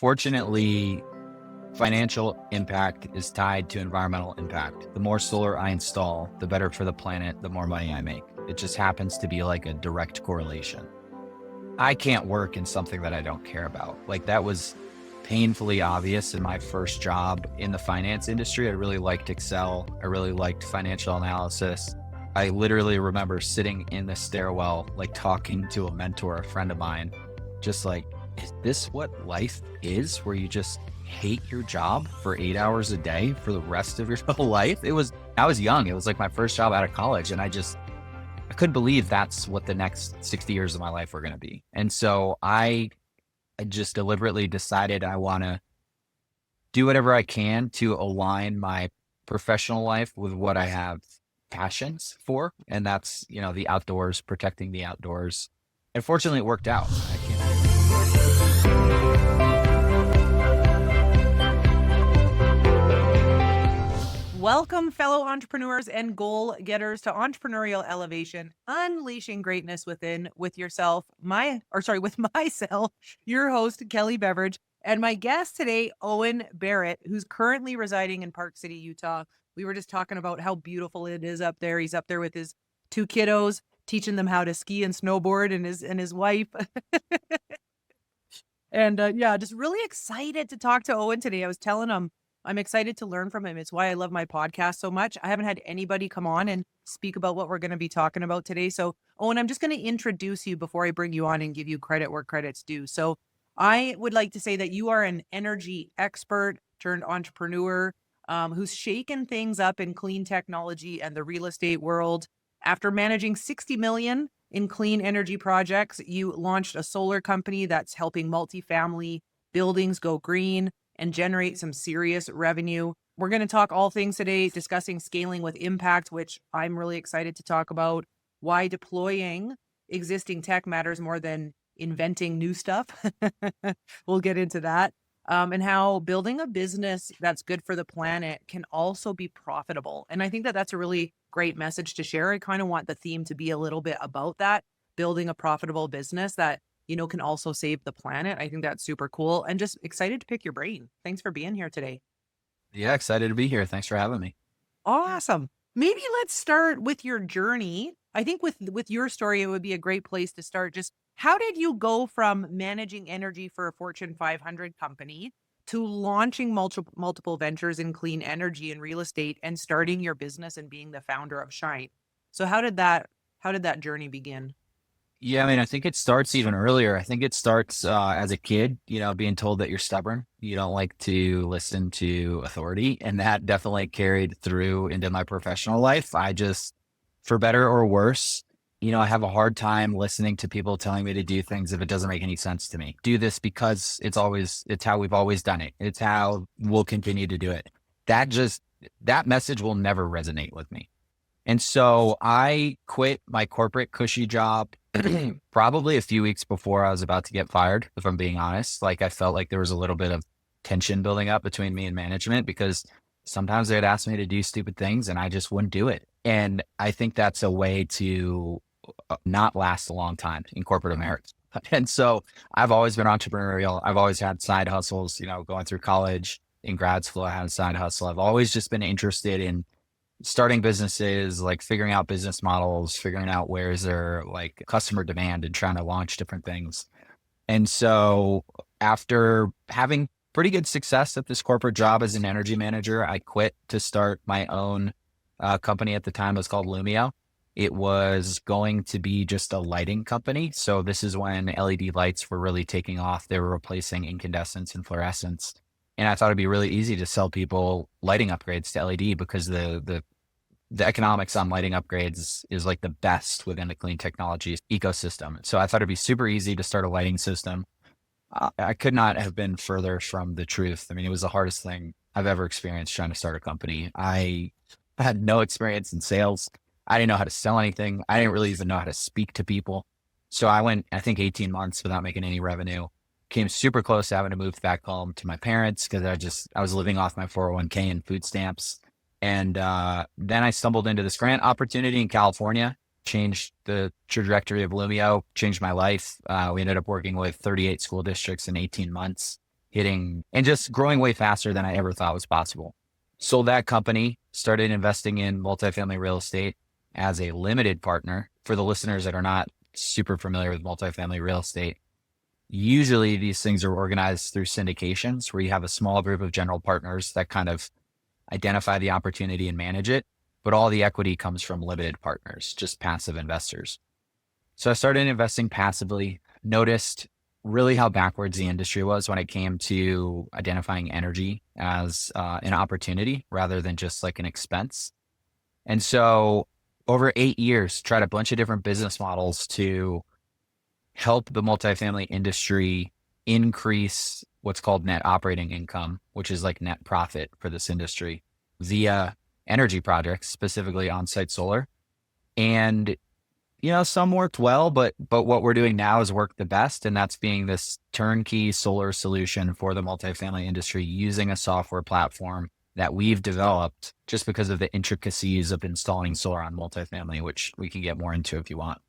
Fortunately, financial impact is tied to environmental impact. The more solar I install, the better for the planet, the more money I make. It just happens to be like a direct correlation. I can't work in something that I don't care about. Like, that was painfully obvious in my first job in the finance industry. I really liked Excel. I really liked financial analysis. I literally remember sitting in the stairwell, like talking to a mentor, a friend of mine, just like, is this what life is, where you just hate your job for 8 hours a day for the rest of your whole life? I was young. It was like my first job out of college. And I couldn't believe that's what the next 60 years of my life were going to be. And so I just deliberately decided I want to do whatever I can to align my professional life with what I have passions for. And that's, the outdoors, protecting the outdoors. And fortunately, it worked out. Welcome, fellow entrepreneurs and goal getters, to Entrepreneurial Elevation, unleashing greatness within with myself, your host, Kelly Beveridge, and my guest today, Owen Barrett, who's currently residing in Park City, Utah. We were just talking about how beautiful it is up there. He's up there with his 2 kiddos, teaching them how to ski and snowboard, and his wife. And just really excited to talk to Owen today. I was telling him I'm excited to learn from him. It's why I love my podcast so much. I haven't had anybody come on and speak about what we're going to be talking about today. So, Owen, I'm just going to introduce you before I bring you on and give you credit where credit's due. So I would like to say that you are an energy expert turned entrepreneur who's shaken things up in clean technology and the real estate world. After managing 60 million in clean energy projects, you launched a solar company that's helping multifamily buildings go green and generate some serious revenue. We're going to talk all things today, discussing scaling with impact, which I'm really excited to talk about, why deploying existing tech matters more than inventing new stuff. We'll get into that. And how building a business that's good for the planet can also be profitable. And I think that that's a really great message to share. I kind of want the theme to be a little bit about that, building a profitable business that can also save the planet. I think that's super cool, and just excited to pick your brain. Thanks for being here today. Yeah, excited to be here. Thanks for having me. Awesome. Maybe let's start with your journey. I think with your story, it would be a great place to start. Just how did you go from managing energy for a Fortune 500 company to launching multiple ventures in clean energy and real estate and starting your business and being the founder of Shine? So how did that journey begin? Yeah, I mean, I think it starts even earlier. I think it starts as a kid, being told that you're stubborn. You don't like to listen to authority. And that definitely carried through into my professional life. For better or worse, I have a hard time listening to people telling me to do things if it doesn't make any sense to me. Do this because it's how we've always done it. It's how we'll continue to do it. That message will never resonate with me. And so I quit my corporate cushy job probably a few weeks before I was about to get fired, if I'm being honest. Like, I felt like there was a little bit of tension building up between me and management, because sometimes they'd ask me to do stupid things and I just wouldn't do it. And I think that's a way to not last a long time in corporate America. And so I've always been entrepreneurial. I've always had side hustles, going through college, in grad school, I had a side hustle. I've always just been interested in starting businesses, like figuring out business models, figuring out where is there like customer demand, and trying to launch different things. And so after having pretty good success at this corporate job as an energy manager, I quit to start my own company. At the time, it was called Lumio. It was going to be just a lighting company. So this is when LED lights were really taking off. They were replacing incandescence and fluorescence. And I thought it'd be really easy to sell people lighting upgrades to LED, because the economics on lighting upgrades is like the best within the clean technology ecosystem. So I thought it'd be super easy to start a lighting system. I could not have been further from the truth. I mean, it was the hardest thing I've ever experienced trying to start a company. I had no experience in sales. I didn't know how to sell anything. I didn't really even know how to speak to people. So I went, I think, 18 months without making any revenue. Came super close to having to move back home to my parents, because I was living off my 401k and food stamps. And then I stumbled into this grant opportunity in California, changed the trajectory of Lumio, changed my life. We ended up working with 38 school districts in 18 months. hitting and just growing way faster than I ever thought was possible. Sold that company, started investing in multifamily real estate as a limited partner. For the listeners that are not super familiar with multifamily real estate, usually these things are organized through syndications where you have a small group of general partners that kind of identify the opportunity and manage it. But all the equity comes from limited partners, just passive investors. So I started investing passively, noticed really how backwards the industry was when it came to identifying energy as an opportunity rather than just like an expense. And so over 8 years, tried a bunch of different business models to help the multifamily industry increase what's called net operating income, which is like net profit for this industry via energy projects, specifically on-site solar. And some worked well, but what we're doing now is worked the best, and that's being this turnkey solar solution for the multifamily industry using a software platform that we've developed just because of the intricacies of installing solar on multifamily, which we can get more into if you want.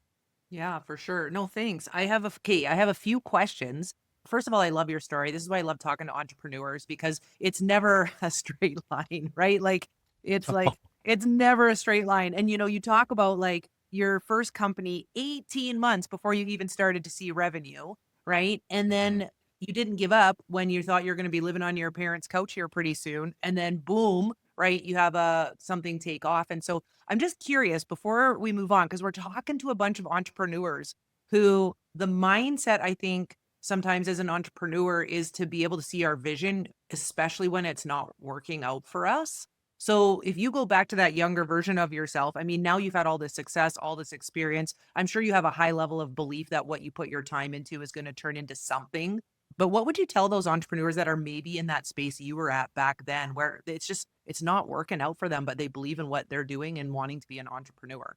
Yeah, for sure. No, thanks. I have a few questions. First of all, I love your story. This is why I love talking to entrepreneurs because it's never a straight line, right? Like it's never a straight line. And you talk about like your first company 18 months before you even started to see revenue, right? And then you didn't give up when you thought you're going to be living on your parents' couch here pretty soon. And then boom, right? You have something take off. And so I'm just curious before we move on, because we're talking to a bunch of entrepreneurs who the mindset, I think, sometimes as an entrepreneur is to be able to see our vision, especially when it's not working out for us. So if you go back to that younger version of yourself, I mean, now you've had all this success, all this experience. I'm sure you have a high level of belief that what you put your time into is going to turn into something. But what would you tell those entrepreneurs that are maybe in that space you were at back then, where it's not working out for them, but they believe in what they're doing and wanting to be an entrepreneur?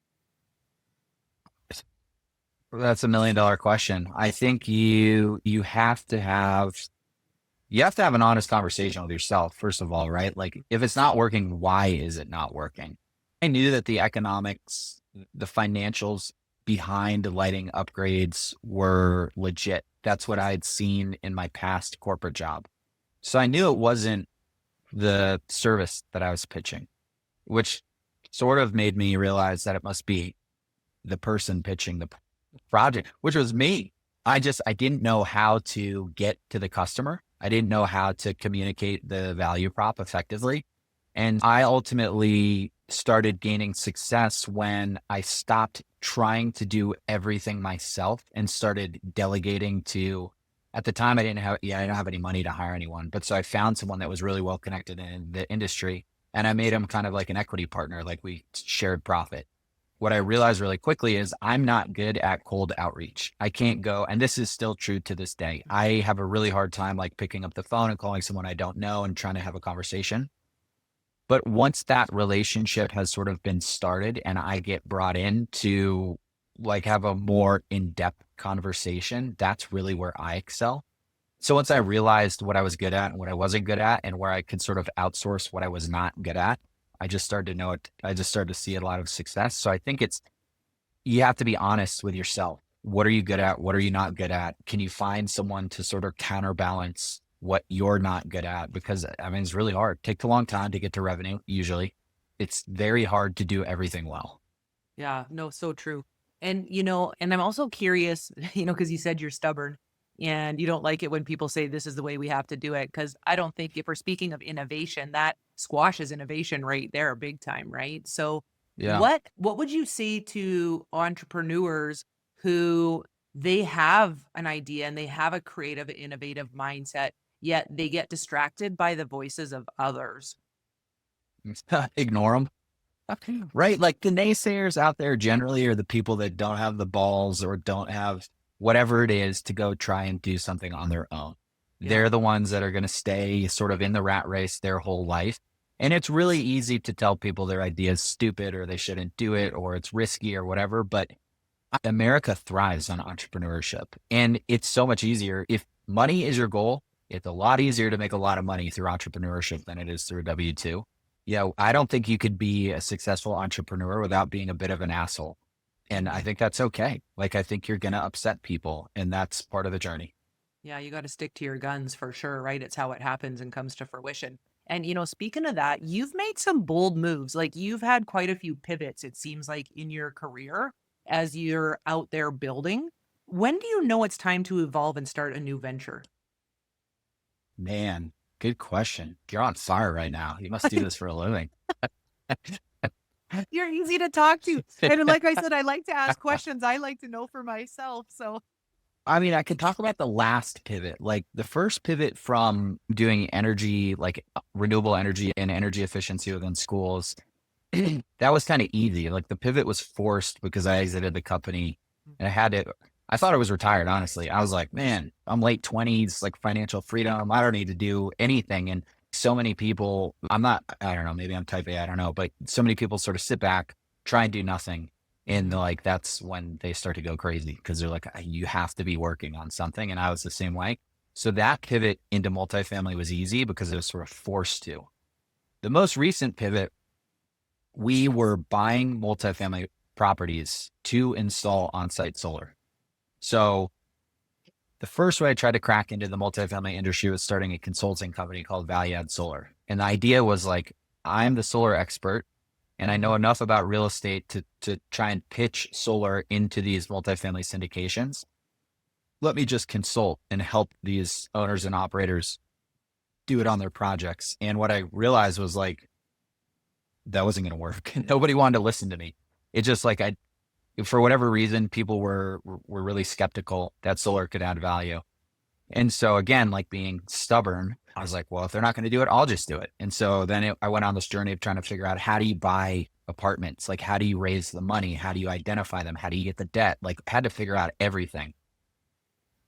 That's $1 million question. I think you have to have an honest conversation with yourself, first of all, right? Like if it's not working, why is it not working? I knew that the economics, the financials behind lighting upgrades were legit. That's what I'd seen in my past corporate job. So I knew it wasn't the service that I was pitching, which sort of made me realize that it must be the person pitching the project, which was me. I didn't know how to get to the customer. I didn't know how to communicate the value prop effectively. And I ultimately started gaining success when I stopped trying to do everything myself and started delegating to, at the time I didn't have any money to hire anyone. But so I found someone that was really well connected in the industry and I made him kind of like an equity partner, like we shared profit. What I realized really quickly is I'm not good at cold outreach. I can't go, and this is still true to this day. I have a really hard time like picking up the phone and calling someone I don't know and trying to have a conversation. But once that relationship has sort of been started and I get brought in to like have a more in-depth conversation, that's really where I excel. So once I realized what I was good at and what I wasn't good at and where I could sort of outsource what I was not good at, I just started to know it. I just started to see a lot of success. So I think you have to be honest with yourself. What are you good at? What are you not good at? Can you find someone to sort of counterbalance what you're not good at? Because I mean, it's really hard. It takes a long time to get to revenue. Usually it's very hard to do everything well. Yeah, no, so true. And I'm also curious, because you said you're stubborn and you don't like it when people say this is the way we have to do it. Cause I don't think if we're speaking of innovation, that squashes innovation right there big time, right? So Yeah. what would you say to entrepreneurs who they have an idea and they have a creative, innovative mindset, yet they get distracted by the voices of others? Ignore them. Right. Like the naysayers out there generally are the people that don't have the balls or don't have whatever it is to go try and do something on their own. Yeah. They're the ones that are going to stay sort of in the rat race their whole life. And it's really easy to tell people their idea is stupid or they shouldn't do it or it's risky or whatever. But America thrives on entrepreneurship. And it's so much easier. If money is your goal, it's a lot easier to make a lot of money through entrepreneurship than it is through W-2. Yeah, I don't think you could be a successful entrepreneur without being a bit of an asshole. And I think that's okay. Like, I think you're going to upset people, and that's part of the journey. Yeah, you got to stick to your guns for sure, right? It's how it happens and comes to fruition. And, speaking of that, you've made some bold moves. Like you've had quite a few pivots, it seems like, in your career as you're out there building. When do you know it's time to evolve and start a new venture? Man, good question. You're on fire right now. You must do this for a living. You're easy to talk to. And like I said, I like to ask questions I like to know for myself. So, I mean, I could talk about the last pivot, like the first pivot from doing energy, like renewable energy and energy efficiency within schools. That was kind of easy. Like the pivot was forced because I exited the company and I thought I was retired, honestly. I was like, man, I'm late 20s, like financial freedom. I don't need to do anything. And so many people, I don't know, maybe I'm type A, I don't know, but so many people sort of sit back, try and do nothing. And mhm. like, that's when they start to go crazy because they're like, you have to be working on something. And I was the same way. So that pivot into multifamily was easy because it was sort of forced to. The most recent pivot, we were buying multifamily properties to install on-site solar. So the first way I tried to crack into the multifamily industry was starting a consulting company called Value Add Solar. And the idea was like, I'm the solar expert and I know enough about real estate to try and pitch solar into these multifamily syndications. Let me just consult and help these owners and operators do it on their projects. And what I realized was like, that wasn't going to work. Nobody wanted to listen to me. It just like for whatever reason, people were really skeptical that solar could add value. And so again, like being stubborn, I was like, well, if they're not going to do it, I'll just do it. And so then I went on this journey of trying to figure out, how do you buy apartments? Like, how do you raise the money? How do you identify them? How do you get the debt? Like, I had to figure out everything.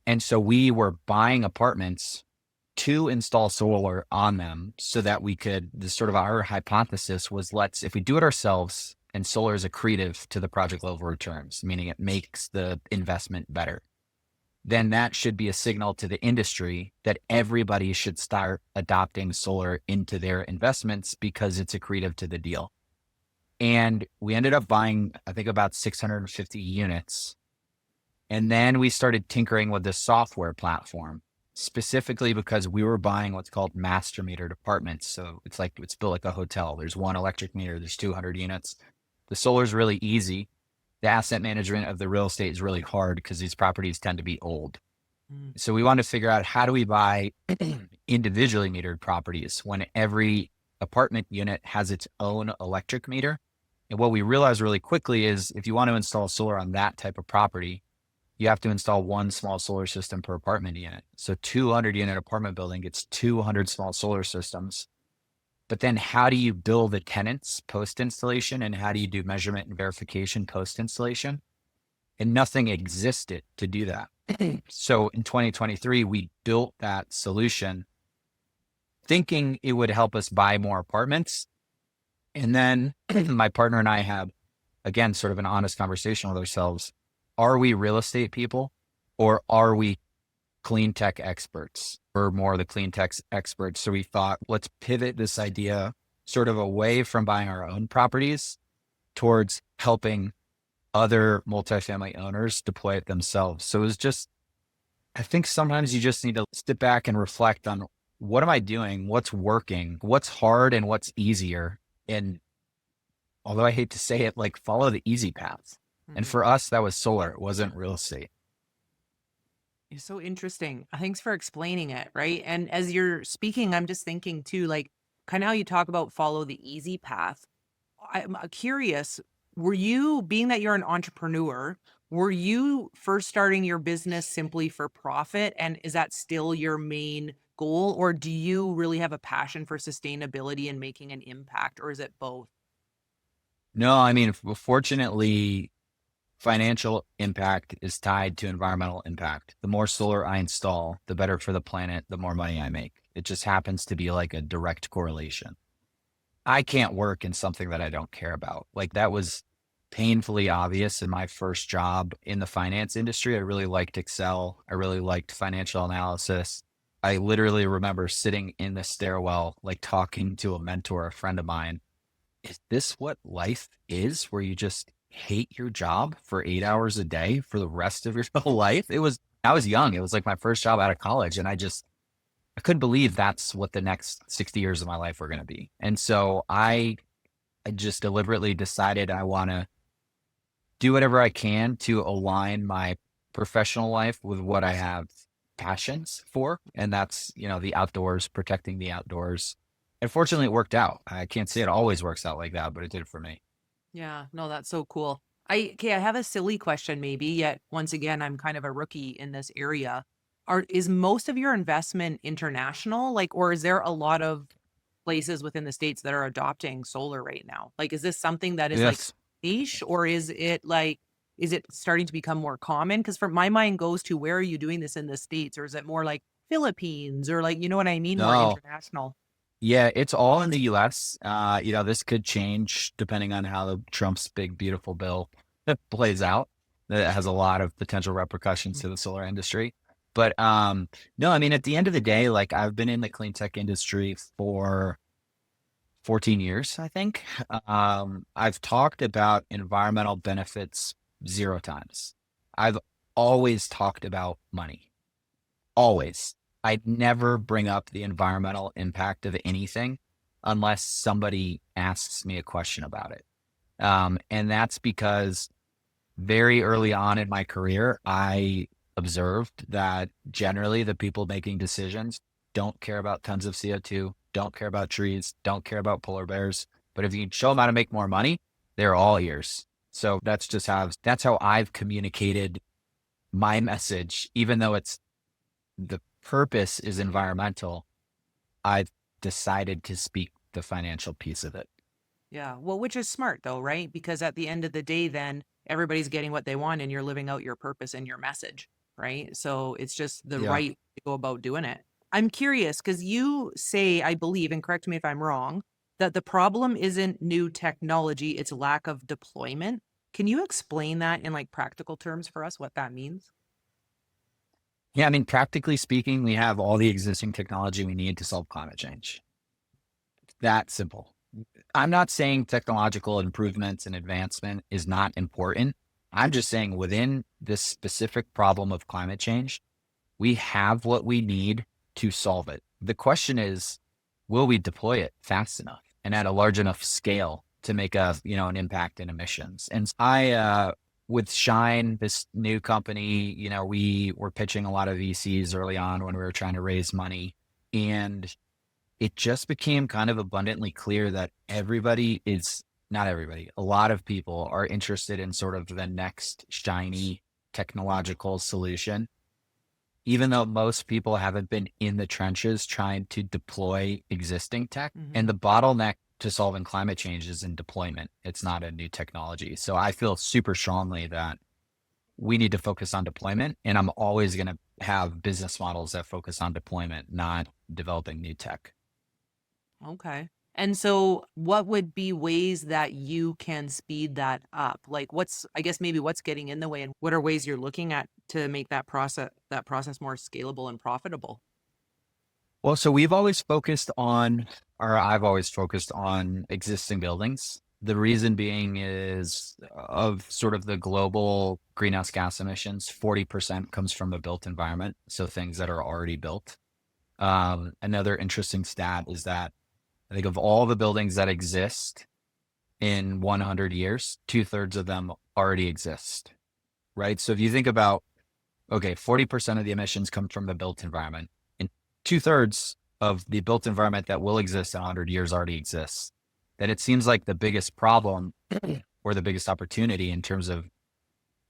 And so we were buying apartments to install solar on them so that we could, this sort of our hypothesis was, if we do it ourselves and solar is accretive to the project level returns, meaning it makes the investment better, then that should be a signal to the industry that everybody should start adopting solar into their investments because it's accretive to the deal. And we ended up buying, I think, about 650 units. And then we started tinkering with the software platform, specifically because we were buying what's called master metered apartments. So it's built like a hotel. There's one electric meter, there's 200 units. The solar is really easy. The asset management of the real estate is really hard because these properties tend to be old. Mm. So we wanted to figure out, how do we buy individually metered properties when every apartment unit has its own electric meter? And what we realized really quickly is, if you want to install solar on that type of property, you have to install one small solar system per apartment unit. So 200 unit apartment building gets 200 small solar systems. But then how do you bill the tenants post installation, and how do you do measurement and verification post installation? And nothing existed to do that. So in 2023, we built that solution thinking it would help us buy more apartments. And then my partner and I have, again, sort of an honest conversation with ourselves. Are we real estate people, or are we clean tech experts? We're more the clean tech experts. So we thought, let's pivot this idea sort of away from buying our own properties towards helping other multifamily owners deploy it themselves. So it was just, I think sometimes you just need to step back and reflect on, what am I doing? What's working? What's hard and what's easier? And although I hate to say it, like, follow the easy path. And Mhm. for us, that was solar. It wasn't real estate. It's so interesting. Thanks for explaining it, right? And as you're speaking, I'm just thinking too, like kind of how you talk about follow the easy path. I'm curious, were you, being that you're an entrepreneur, were you first starting your business simply for profit? And is that still your main goal? Or do you really have a passion for sustainability and making an impact? Or is it both? No, I mean, fortunately, financial impact is tied to environmental impact. The more solar I install, the better for the planet, the more money I make. It just happens to be like a direct correlation. I can't work in something that I don't care about. Like, that was painfully obvious in my first job in the finance industry. I really liked Excel. I really liked financial analysis. I literally remember sitting in the stairwell, like talking to a mentor, a friend of mine. Is this what life is, where you just hate your job for 8 hours a day for the rest of your life? It was I was young. It was like my first job out of college. And I couldn't believe that's what the next 60 years of my life were going to be. And so I just deliberately decided I want to do whatever I can to align my professional life with what I have passions for. And that's, the outdoors, protecting the outdoors. And fortunately, it worked out. I can't say it always works out like that, but it did for me. Yeah, no, that's so cool. I have a silly question maybe, yet once again, I'm kind of a rookie in this area. Is most of your investment international? Like, or is there a lot of places within the States that are adopting solar right now? Like, is this something that is like Yes. niche, or is it starting to become more common? Because for my mind goes to, where are you doing this in the States? Or is it more like Philippines, or like, you know what I mean? More No. international. Yeah, it's all in the US. This could change depending on how the Trump's big, beautiful bill plays out. That has a lot of potential repercussions to the solar industry. But no, I mean, at the end of the day, like I've been in the clean tech industry for 14 years, I think. I've talked about environmental benefits zero times. I've always talked about money. Always. I'd never bring up the environmental impact of anything unless somebody asks me a question about it. And that's because very early on in my career, I observed that generally the people making decisions don't care about tons of CO2, don't care about trees, don't care about polar bears. But if you can show them how to make more money, they're all ears. So that's how I've communicated my message, even though the purpose is environmental. I've decided to speak the financial piece of it. Yeah. Well, which is smart though, right? Because at the end of the day, then everybody's getting what they want and you're living out your purpose and your message, right? So it's just the Yeah. right way to go about doing it. I'm curious because you say, I believe, and correct me if I'm wrong, that the problem isn't new technology, it's lack of deployment. Can you explain that in like practical terms for us, what that means? Yeah, I mean, practically speaking, we have all the existing technology we need to solve climate change. That simple. I'm not saying technological improvements and advancement is not important. I'm just saying within this specific problem of climate change, we have what we need to solve it. The question is, will we deploy it fast enough and at a large enough scale to make an impact in emissions? And with Shine, this new company, we were pitching a lot of VCs early on when we were trying to raise money. And it just became kind of abundantly clear that not everybody, a lot of people are interested in sort of the next shiny technological solution, even though most people haven't been in the trenches trying to deploy existing tech. Hmm. And the bottleneck to solving climate change is in deployment. It's not a new technology. So I feel super strongly that we need to focus on deployment. And I'm always going to have business models that focus on deployment, not developing new tech. Okay. And so what would be ways that you can speed that up? Like I guess maybe what's getting in the way and what are ways you're looking at to make that process more scalable and profitable? Well, so we've always focused on, or I've always focused on existing buildings. The reason being is of sort of the global greenhouse gas emissions, 40% comes from the built environment. So things that are already built. Another interesting stat is that I think of all the buildings that exist in 100 years, 2/3 of them already exist, right? So if you think about, okay, 40% of the emissions come from the built environment, and 2/3 of the built environment that will exist in 100 years already exists, then it seems like the biggest problem or the biggest opportunity in terms of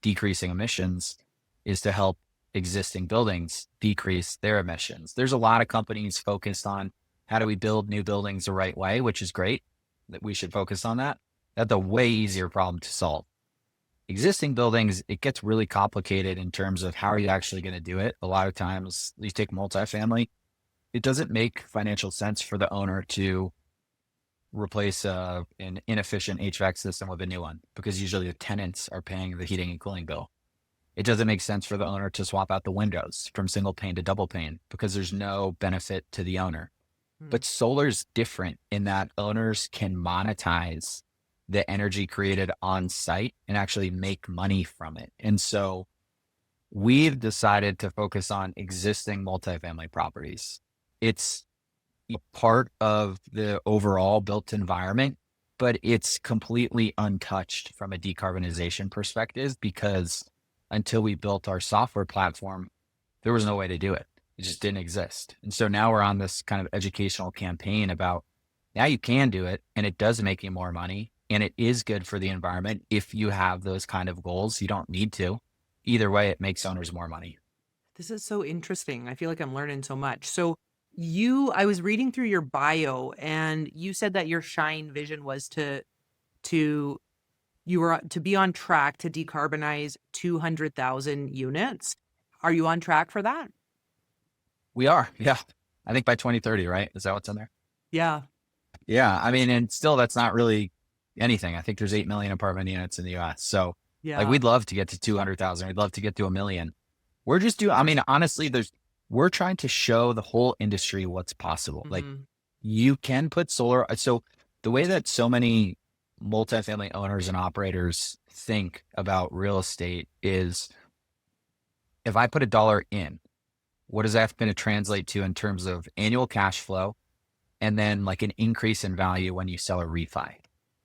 decreasing emissions is to help existing buildings decrease their emissions. There's a lot of companies focused on how do we build new buildings the right way, which is great that we should focus on that. That's a way easier problem to solve. Existing buildings, it gets really complicated in terms of how are you actually going to do it. A lot of times, you take multifamily, it doesn't make financial sense for the owner to replace an inefficient HVAC system with a new one because usually the tenants are paying the heating and cooling bill. It doesn't make sense for the owner to swap out the windows from single pane to double pane because there's no benefit to the owner. Hmm. But solar's different in that owners can monetize the energy created on site and actually make money from it. And so we've decided to focus on existing multifamily properties. It's part of the overall built environment, but it's completely untouched from a decarbonization perspective because until we built our software platform, there was no way to do it. It just didn't exist. And so now we're on this kind of educational campaign about now you can do it and it does make you more money and it is good for the environment. If you have those kind of goals, you don't need to. Either way, it makes owners more money. This is so interesting. I feel like I'm learning so much. So I was reading through your bio and you said that your shine vision was to you were to be on track to decarbonize 200,000 units. Are you on track for that? We are. Yeah. I think by 2030, right? Is that what's in there? Yeah. Yeah. I mean, and still that's not really anything. I think there's 8 million apartment units in the US. So like Yeah. we'd love to get to 200,000. We'd love to get to a million. We're just doing, I mean, honestly, we're trying to show the whole industry what's possible. Like Mhm. you can put solar. So the way that so many multifamily owners and operators think about real estate is if I put $1 in, what is that going to translate to in terms of annual cash flow and then like an increase in value when you sell a refi?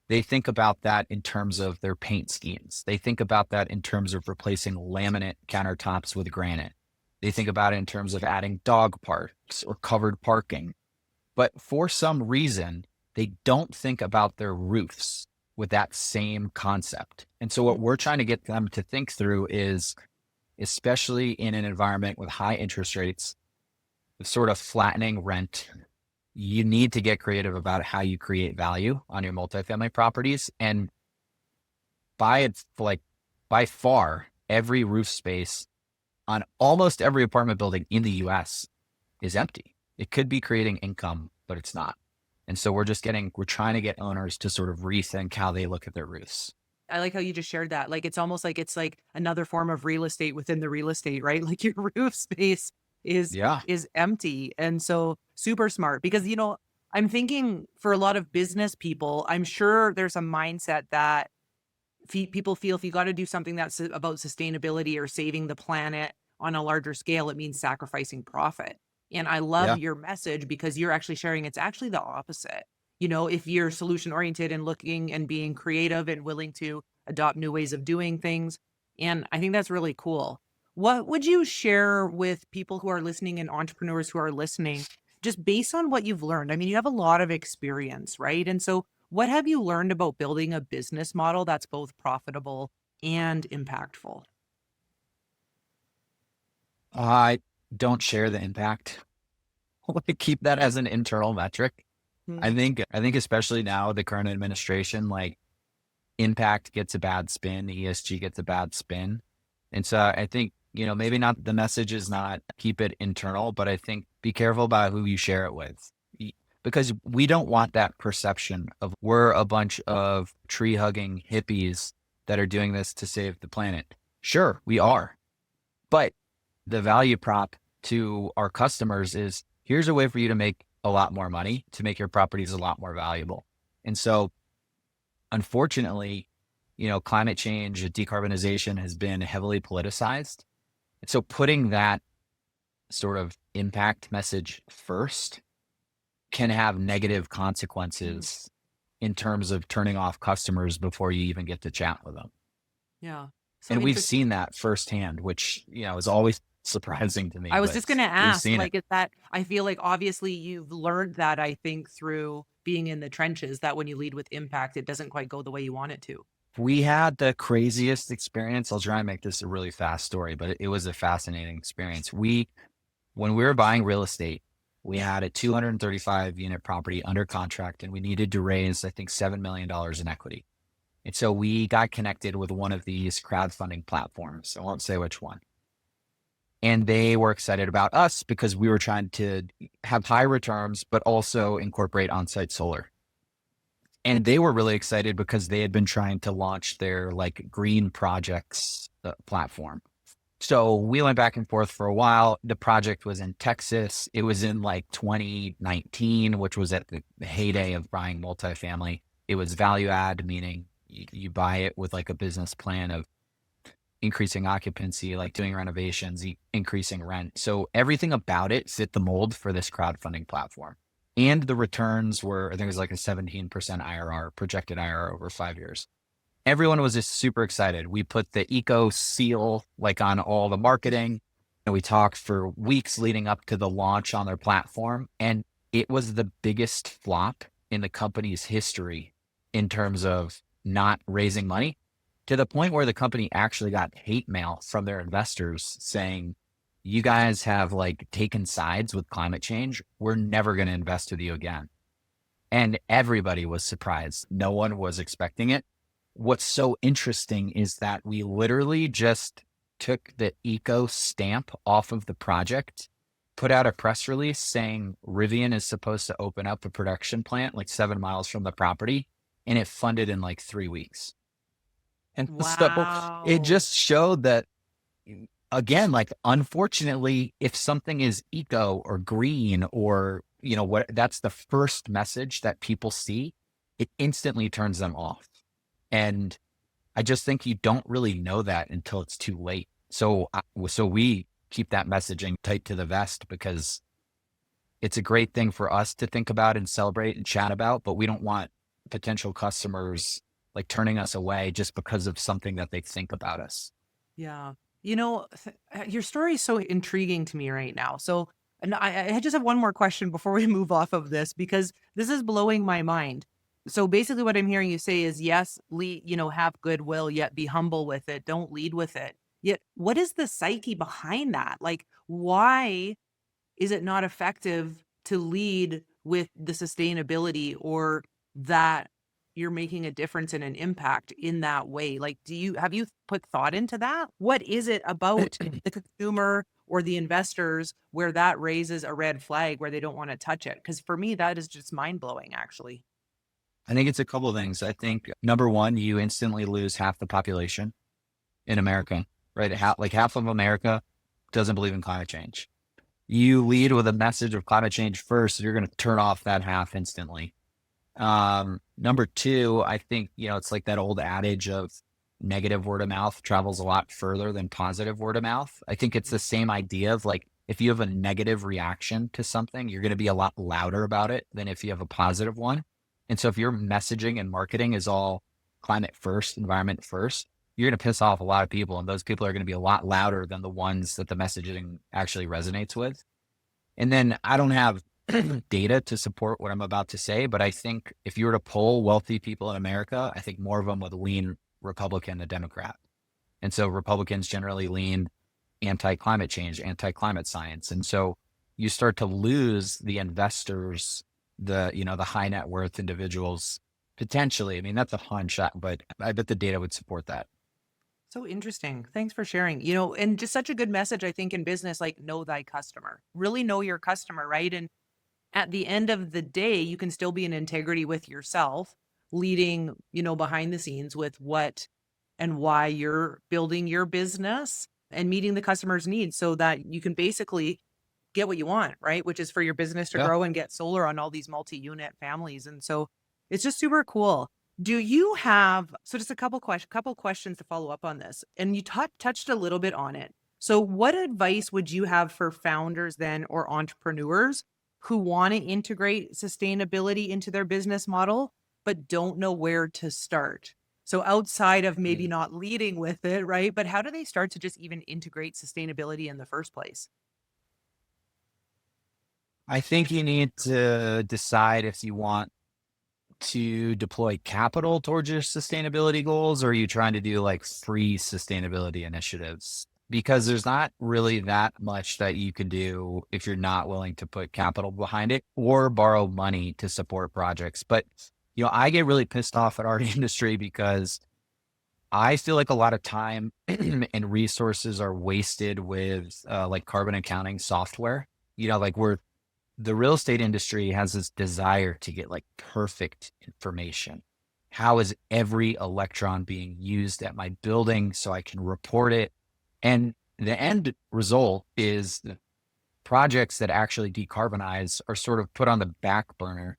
They think about that in terms of their paint schemes. They think about that in terms of replacing laminate countertops with granite. They think about it in terms of adding dog parks or covered parking. But for some reason, they don't think about their roofs with that same concept. And so what we're trying to get them to think through is, especially in an environment with high interest rates, with sort of flattening rent, you need to get creative about how you create value on your multifamily properties. And by far, every roof space on almost every apartment building in the US is empty. It could be creating income, but it's not. And so we're trying to get owners to sort of rethink how they look at their roofs. I like how you just shared that. Like it's almost like it's like another form of real estate within the real estate, right? Like your roof space is Yeah. is empty. And so super smart because I'm thinking for a lot of business people, I'm sure there's a mindset that people feel if you got to do something that's about sustainability or saving the planet on a larger scale, it means sacrificing profit. And I love Yeah. your message because you're actually sharing it's actually the opposite. If you're solution oriented and looking and being creative and willing to adopt new ways of doing things. And I think that's really cool. What would you share with people who are listening and entrepreneurs who are listening, just based on what you've learned? I mean, you have a lot of experience, right? And so, what have you learned about building a business model that's both profitable and impactful? I don't share the impact. Like keep that as an internal metric. Hmm. I think especially now the current administration, like impact gets a bad spin, ESG gets a bad spin. And so I think, maybe not the message is not keep it internal, but I think be careful about who you share it with. Because we don't want that perception of we're a bunch of tree hugging hippies that are doing this to save the planet. Sure, we are. But the value prop to our customers is here's a way for you to make a lot more money, to make your properties a lot more valuable. And so unfortunately, climate change, decarbonization has been heavily politicized. And so putting that sort of impact message first can have negative consequences in terms of turning off customers before you even get to chat with them. Yeah. So And we've interesting. seen that firsthand, which, is always surprising to me, I was but just going to we've ask, seen it. like, is that, I feel like obviously you've learned that, I think, through being in the trenches, that when you lead with impact, it doesn't quite go the way you want it to. We had the craziest experience. I'll try and make this a really fast story, but it was a fascinating experience. When we were buying real estate, we had a 235 unit property under contract and we needed to raise, I think, $7 million in equity. And so we got connected with one of these crowdfunding platforms. I won't say which one. And they were excited about us because we were trying to have high returns, but also incorporate on-site solar. And they were really excited because they had been trying to launch their like green projects platform. So we went back and forth for a while. The project was in Texas. It was in like 2019, which was at the heyday of buying multifamily. It was value add, meaning you buy it with like a business plan of increasing occupancy, like doing renovations, increasing rent. So everything about it fit the mold for this crowdfunding platform. And the returns were, I think it was like a 17% IRR, projected IRR over 5 years. Everyone was just super excited. We put the eco seal like on all the marketing, and we talked for weeks leading up to the launch on their platform. And it was the biggest flop in the company's history in terms of not raising money, to the point where the company actually got hate mail from their investors saying, you guys have like taken sides with climate change. We're never going to invest with you again. And everybody was surprised. No one was expecting it. What's so interesting is that we literally just took the eco stamp off of the project, put out a press release saying Rivian is supposed to open up a production plant like 7 miles from the property, and it funded in like 3 weeks. And so it Wow. just showed that, again, like, unfortunately, if something is eco or green or, what, that's the first message that people see, it instantly turns them off. And I just think you don't really know that until it's too late. So we keep that messaging tight to the vest because it's a great thing for us to think about and celebrate and chat about, but we don't want potential customers like turning us away just because of something that they think about us. Yeah. Your story is so intriguing to me right now. So, and I just have one more question before we move off of this, because this is blowing my mind. So basically what I'm hearing you say is yes, lead, have goodwill, yet be humble with it. Don't lead with it. Yet what is the psyche behind that? Like, why is it not effective to lead with the sustainability, or that you're making a difference and an impact in that way? Like, have you put thought into that? What is it about the consumer or the investors where that raises a red flag where they don't want to touch it? Because for me, that is just mind blowing, actually. I think it's a couple of things. I think number one, you instantly lose half the population in America, right? Half of America doesn't believe in climate change. You lead with a message of climate change first, you're going to turn off that half instantly. Number two, I think, it's like that old adage of negative word of mouth travels a lot further than positive word of mouth. I think it's the same idea of like, if you have a negative reaction to something, you're going to be a lot louder about it than if you have a positive one. And so if your messaging and marketing is all climate first, environment first, you're going to piss off a lot of people. And those people are going to be a lot louder than the ones that the messaging actually resonates with. And then I don't have data to support what I'm about to say, but I think if you were to poll wealthy people in America, I think more of them would lean Republican than Democrat. And so Republicans generally lean anti-climate change, anti-climate science. And so you start to lose the investors, the high net worth individuals, potentially. I mean, that's a hunch, but I bet the data would support that. So interesting. Thanks for sharing. And just such a good message, I think, in business, like know thy customer. Really know your customer, right? And at the end of the day, you can still be in integrity with yourself, leading, behind the scenes with what and why you're building your business and meeting the customer's needs so that you can basically get what you want, right? Which is for your business to Yeah. grow and get solar on all these multi-unit families. And so it's just super cool. Do you have, so just a couple questions to follow up on this. And you touched a little bit on it. So what advice would you have for founders then, or entrepreneurs who want to integrate sustainability into their business model, but don't know where to start? So outside of maybe not leading with it, right? But how do they start to just even integrate sustainability in the first place? I think you need to decide if you want to deploy capital towards your sustainability goals, or are you trying to do like free sustainability initiatives? Because there's not really that much that you could do if you're not willing to put capital behind it or borrow money to support projects. But, I get really pissed off at our industry because I feel like a lot of time and resources are wasted with like carbon accounting software. Like the real estate industry has this desire to get like perfect information. How is every electron being used at my building so I can report it? And the end result is the projects that actually decarbonize are sort of put on the back burner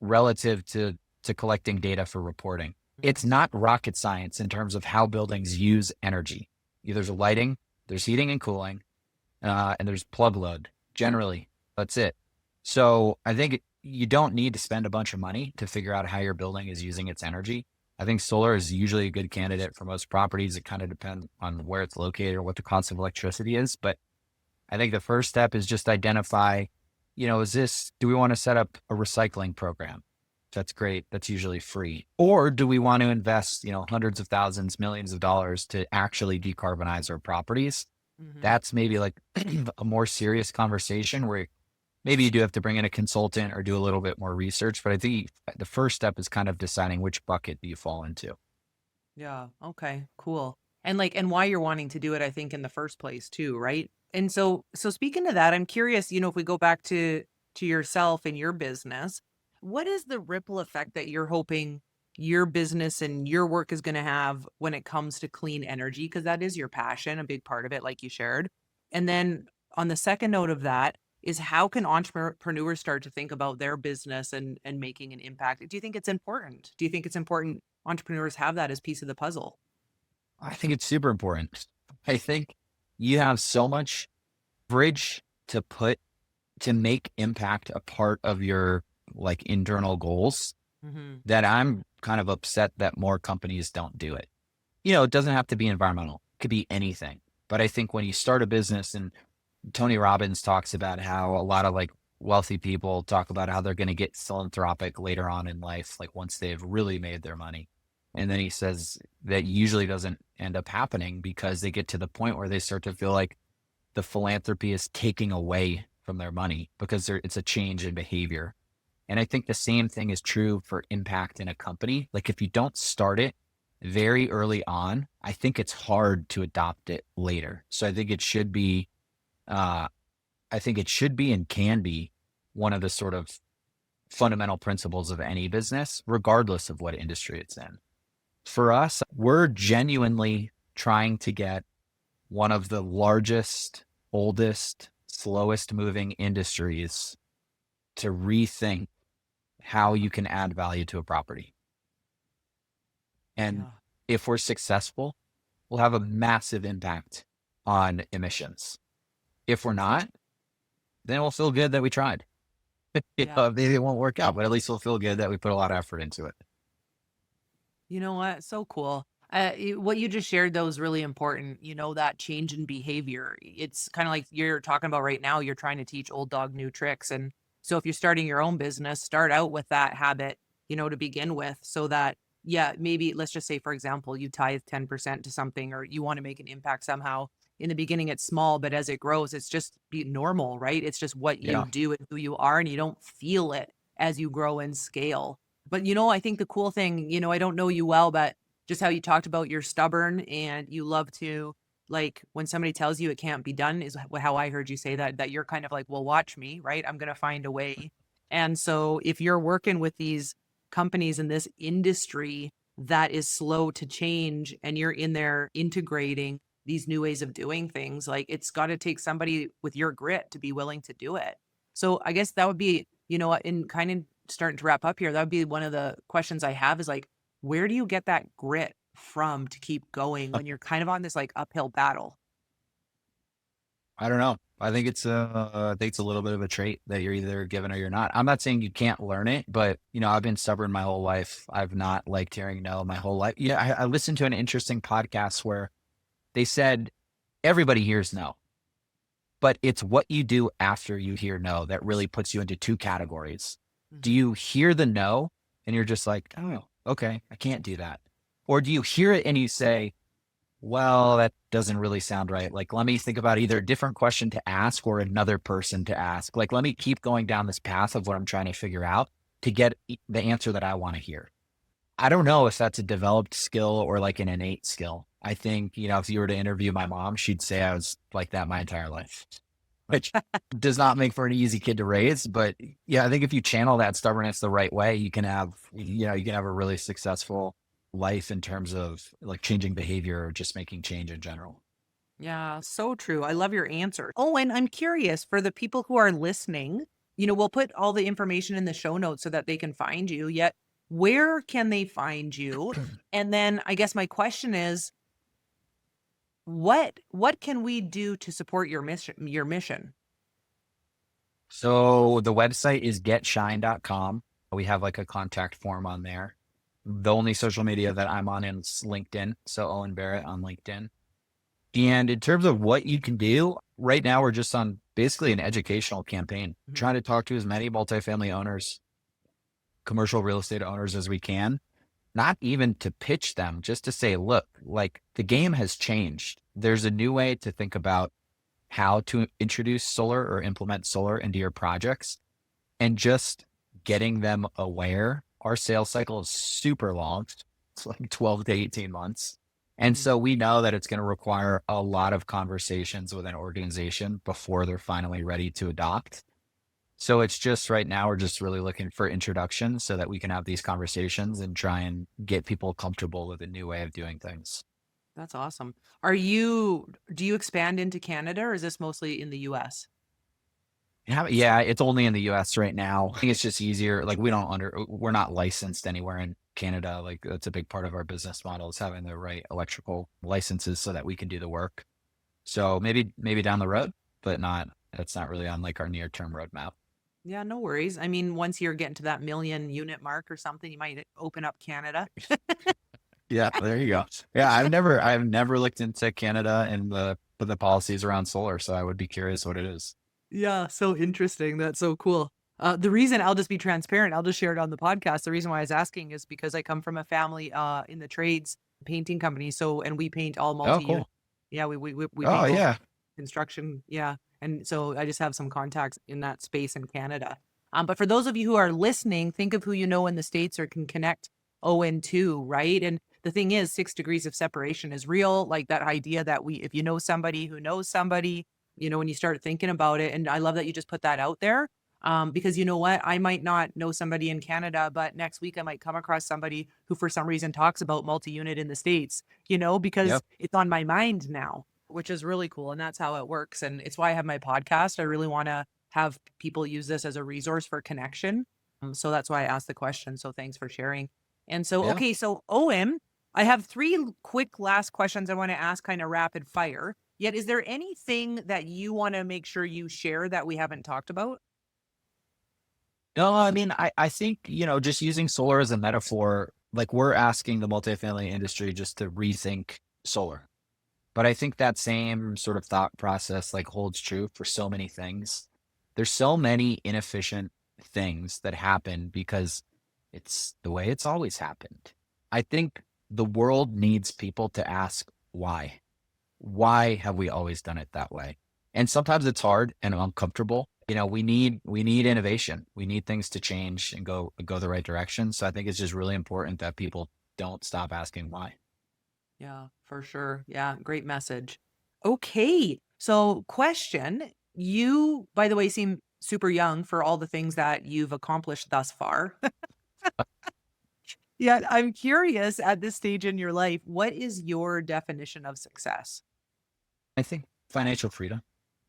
relative to collecting data for reporting. It's not rocket science in terms of how buildings use energy. There's lighting, there's heating and cooling, and there's plug load. Generally, that's it. So I think you don't need to spend a bunch of money to figure out how your building is using its energy. I think solar is usually a good candidate for most properties. It kind of depends on where it's located or what the cost of electricity is. But I think the first step is just identify, do we want to set up a recycling program? That's great. That's usually free. Or do we want to invest, hundreds of thousands, millions of dollars to actually decarbonize our properties? Mm-hmm. That's maybe like a more serious conversation where maybe you do have to bring in a consultant or do a little bit more research. But I think the first step is kind of deciding which bucket do you fall into. Yeah. Okay. Cool. And why you're wanting to do it, I think, in the first place too, right? And so speaking to that, I'm curious, if we go back to yourself and your business, what is the ripple effect that you're hoping your business and your work is going to have when it comes to clean energy? Because that is your passion, a big part of it, like you shared. And then on the second note of that is how can entrepreneurs start to think about their business and making an impact? Do you think it's important? Do you think it's important entrepreneurs have that as piece of the puzzle? I think it's super important. I think you have so much bridge to make impact a part of your like internal goals Mhm. that I'm kind of upset that more companies don't do it. It doesn't have to be environmental. It could be anything. But I think when you start a business, and Tony Robbins talks about how a lot of like wealthy people talk about how they're going to get philanthropic later on in life, like once they've really made their money. And then he says that usually doesn't end up happening because they get to the point where they start to feel like the philanthropy is taking away from their money because it's a change in behavior. And I think the same thing is true for impact in a company. Like if you don't start it very early on, I think it's hard to adopt it later. So uh, I think it should be and can be one of the sort of fundamental principles of any business, regardless of what industry it's in. For us, we're genuinely trying to get one of the largest, oldest, slowest moving industries to rethink how you can add value to a property. And Yeah. if we're successful, we'll have a massive impact on emissions. If we're not, then we'll feel good that we tried. Yeah. Maybe it won't work out, but at least we'll feel good that we put a lot of effort into it. You know what? So cool. What you just shared, though, is really important. That change in behavior. It's kind of like you're talking about right now. You're trying to teach old dog new tricks. And so if you're starting your own business, start out with that habit, to begin with, so that, yeah, maybe let's just say, for example, you tithe 10% to something or you want to make an impact somehow. In the beginning, it's small, but as it grows, it's just be normal, right? It's just what you Yeah. do and who you are, and you don't feel it as you grow and scale. But I think the cool thing, I don't know you well, but just how you talked about you're stubborn and you love to, like, when somebody tells you it can't be done is how I heard you say that you're kind of like, well, watch me, right? I'm going to find a way. And so if you're working with these companies in this industry that is slow to change and you're in there integrating these new ways of doing things, like it's got to take somebody with your grit to be willing to do it. So I guess that would be, in kind of starting to wrap up here, that would be one of the questions I have is like, where do you get that grit from to keep going when you're kind of on this like uphill battle? I don't know. I think it's a little bit of a trait that you're either given or you're not. I'm not saying you can't learn it, but I've been stubborn my whole life. I've not liked hearing no my whole life. Yeah, I listened to an interesting podcast where they said everybody hears no, but it's what you do after you hear no that really puts you into two categories. Do Mhm. you hear the no and you're just like, oh, okay, I can't do that? Or do you hear it and you say, well, that doesn't really sound right. Like, let me think about either a different question to ask or another person to ask. Like, let me keep going down this path of what I'm trying to figure out to get the answer that I want to hear. I don't know if that's a developed skill or like an innate skill. I think, if you were to interview my mom, she'd say I was like that my entire life, which does not make for an easy kid to raise. But yeah, I think if you channel that stubbornness the right way, you can have a really successful life in terms of like changing behavior or just making change in general. Yeah, so true. I love your answer. Oh, and I'm curious for the people who are listening, we'll put all the information in the show notes so that they can find you. Yet, where can they find you? And then I guess my question is, What can we do to support your mission? So the website is getshine.com. We have like a contact form on there. The only social media that I'm on is LinkedIn. So Owen Barrett on LinkedIn. And in terms of what you can do, right now we're just on basically an educational campaign, Mhm. trying to talk to as many multifamily owners, commercial real estate owners as we can, not even to pitch them, just to say, look, like the game has changed. There's a new way to think about how to introduce solar or implement solar into your projects, and just getting them aware. Our sales cycle is super long. It's like 12 to 18 months. And Mhm. so we know that it's going to require a lot of conversations with an organization before they're finally ready to adopt. So it's just right now, we're just really looking for introductions so that we can have these conversations and try and get people comfortable with a new way of doing things. That's awesome. Do you expand into Canada or is this mostly in the US? Yeah, it's only in the US right now. I think it's just easier. Like we're not licensed anywhere in Canada. Like that's a big part of our business model is having the right electrical licenses so that we can do the work. So maybe down the road, but that's not really on like our near term roadmap. Yeah, no worries. I mean, once you're getting to that million unit mark or something, you might open up Canada. Yeah, there you go. Yeah, I've never looked into Canada and the policies around solar, so I would be curious what it is. Yeah, so interesting. That's so cool. The reason I'll just be transparent, I'll just share it on the podcast. The reason why I was asking is because I come from a family in the trades painting company. So, and we paint all Oh, multi-unit. cool. Yeah, we Oh, paint both yeah. construction. Yeah. And so I just have some contacts in that space in Canada. But for those of you who are listening, think of who you know in the States or can connect Owen to, right? And the thing is, 6 degrees of separation is real. Like that idea that if you know somebody who knows somebody, when you start thinking about it. And I love that you just put that out there. Because you know what? I might not know somebody in Canada, but next week I might come across somebody who for some reason talks about multi-unit in the States, because Yep. it's on my mind now, which is really cool. And that's how it works. And it's why I have my podcast. I really want to have people use this as a resource for connection. So that's why I asked the question. So thanks for sharing. And so, Yeah. okay, so Owen, I have three quick last questions I want to ask kind of rapid fire. Yet, is there anything that you want to make sure you share that we haven't talked about? No, I mean, I think, just using solar as a metaphor, like we're asking the multifamily industry just to rethink solar. But I think that same sort of thought process like holds true for so many things. There's so many inefficient things that happen because it's the way it's always happened. I think the world needs people to ask why. Why have we always done it that way? And sometimes it's hard and uncomfortable. We need innovation. We need things to change and go the right direction. So I think it's just really important that people don't stop asking why. Yeah, for sure. Yeah, great message. Okay. So, question, you, by the way, seem super young for all the things that you've accomplished thus far. Yet, I'm curious at this stage in your life, what is your definition of success? I think financial freedom.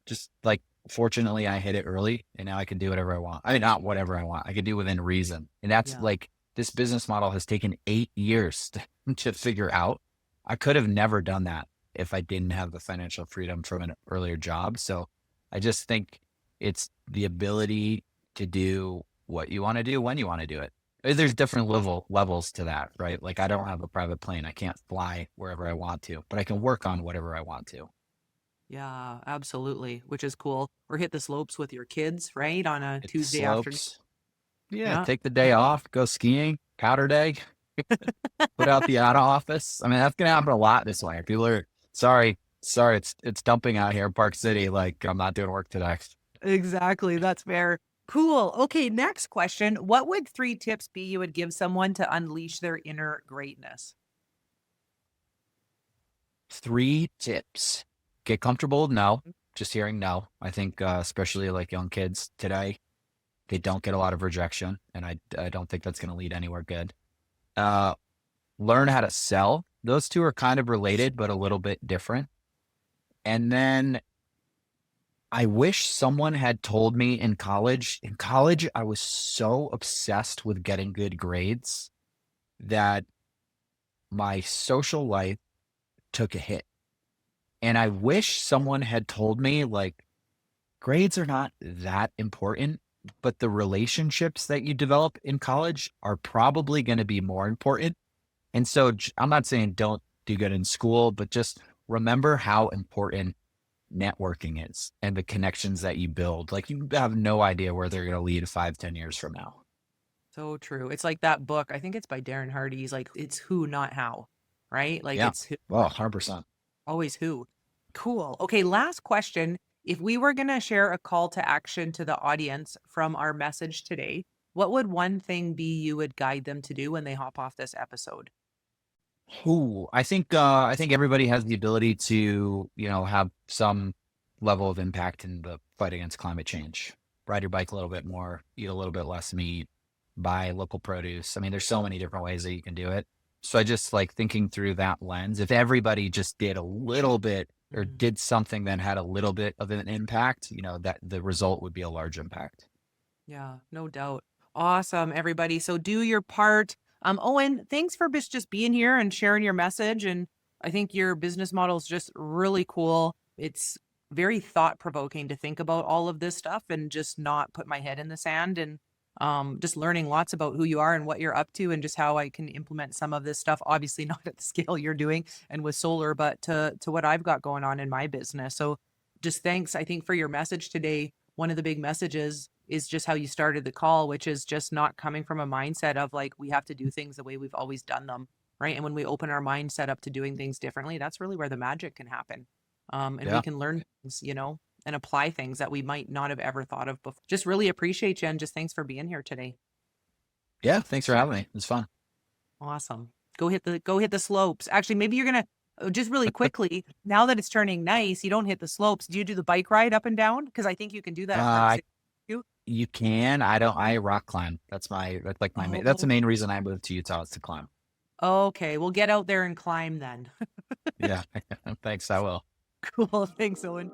Just like fortunately I hit it early and now I can do whatever I want. I mean, not whatever I want. I can do within reason. And that's Yeah. like this business model has taken 8 years to figure out. I could have never done that if I didn't have the financial freedom from an earlier job. So I just think it's the ability to do what you want to do when you want to do it. There's different levels to that, right? Like I don't have a private plane. I can't fly wherever I want to, but I can work on whatever I want to. Yeah, absolutely, which is cool. Or hit the slopes with your kids, right? On a Hit the Tuesday afternoon. slopes. Yeah, Yeah, take the day off, go skiing, powder day, put out the out of office. I mean, that's gonna happen a lot this way. People are sorry, it's dumping out here in Park City. Like I'm not doing work today. exactly. That's fair. Cool. Okay, next question. What would 3 tips be you would give someone to unleash their inner greatness? 3 tips. Get comfortable with no. Just hearing no. I think especially like young kids today, they don't get a lot of rejection, and I don't think that's gonna lead anywhere good. Uh, Learn how to sell. Those two are kind of related, but a little bit different. And then I wish someone had told me in college. In college, I was so obsessed with getting good grades that my social life took a hit. And I wish someone had told me, like, grades are not that important, but the relationships that you develop in college are probably going to be more important. And so I'm not saying don't do good in school, but just remember how important networking is and the connections that you build. Like, you have no idea where they're going to lead 5, 10 years from now. So true. It's like that book. I think it's by Darren Hardy. He's like, it's who, not how, right? Like Yeah. it's who, Well, 100%. always who. Cool. Okay. Last question. If we were going to share a call to action to the audience from our message today, what would one thing be you would guide them to do when they hop off this episode? Ooh, I think everybody has the ability to, have some level of impact in the fight against climate change. Ride your bike a little bit more, eat a little bit less meat, buy local produce. I mean, there's so many different ways that you can do it. So I just like thinking through that lens. If everybody just did a little bit or Mhm. did something that had a little bit of an impact, that the result would be a large impact. Yeah, no doubt. Awesome, everybody. So do your part. Owen, thanks for just being here and sharing your message. And I think your business model is just really cool. It's very thought provoking to think about all of this stuff and just not put my head in the sand and just learning lots about who you are and what you're up to and just how I can implement some of this stuff. Obviously, not at the scale you're doing and with solar, but to what I've got going on in my business. So just thanks, I think, for your message today. One of the big messages is just how you started the call, which is just not coming from a mindset of like, we have to do things the way we've always done them. Right. And when we open our mindset up to doing things differently, that's really where the magic can happen. And we Yeah. can learn things, and apply things that we might not have ever thought of before. Just really appreciate you. And just thanks for being here today. Yeah. Thanks for having me. It was fun. Awesome. Go hit the slopes. Actually, maybe you're going to just really quickly, now that it's turning nice, you don't hit the slopes. Do you do the bike ride up and down? Because I think you can do that. Uh, You can. I rock climb. That's like that's the Oh, main reason I moved to Utah, is to climb. okay. Well, get out there and climb then. Yeah. Thanks. I will. Cool. Thanks, Owen.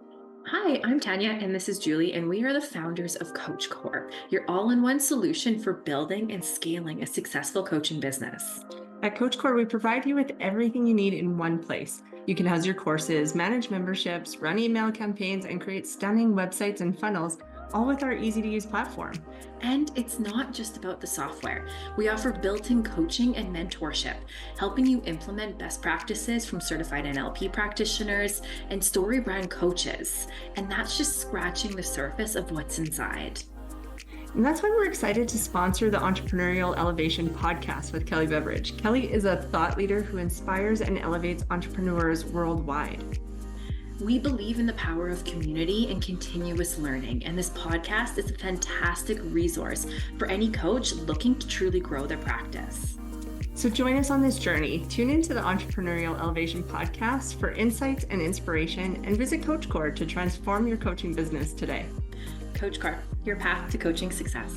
Hi, I'm Tanya, and this is Julie, and we are the founders of Coach Core, your all in one solution for building and scaling a successful coaching business. At Coach Core, we provide you with everything you need in one place. You can house your courses, manage memberships, run email campaigns, and create stunning websites and funnels, all with our easy to use platform. And it's not just about the software. We offer built-in coaching and mentorship, helping you implement best practices from certified NLP practitioners and story brand coaches. And that's just scratching the surface of what's inside. And that's why we're excited to sponsor the Entrepreneurial Elevation podcast with Kelly Beveridge. Kelly is a thought leader who inspires and elevates entrepreneurs worldwide. We believe in the power of community and continuous learning, and this podcast is a fantastic resource for any coach looking to truly grow their practice. So join us on this journey. Tune into the Entrepreneurial Elevation podcast for insights and inspiration, and visit Coach Core to transform your coaching business today. Coach Core, your path to coaching success.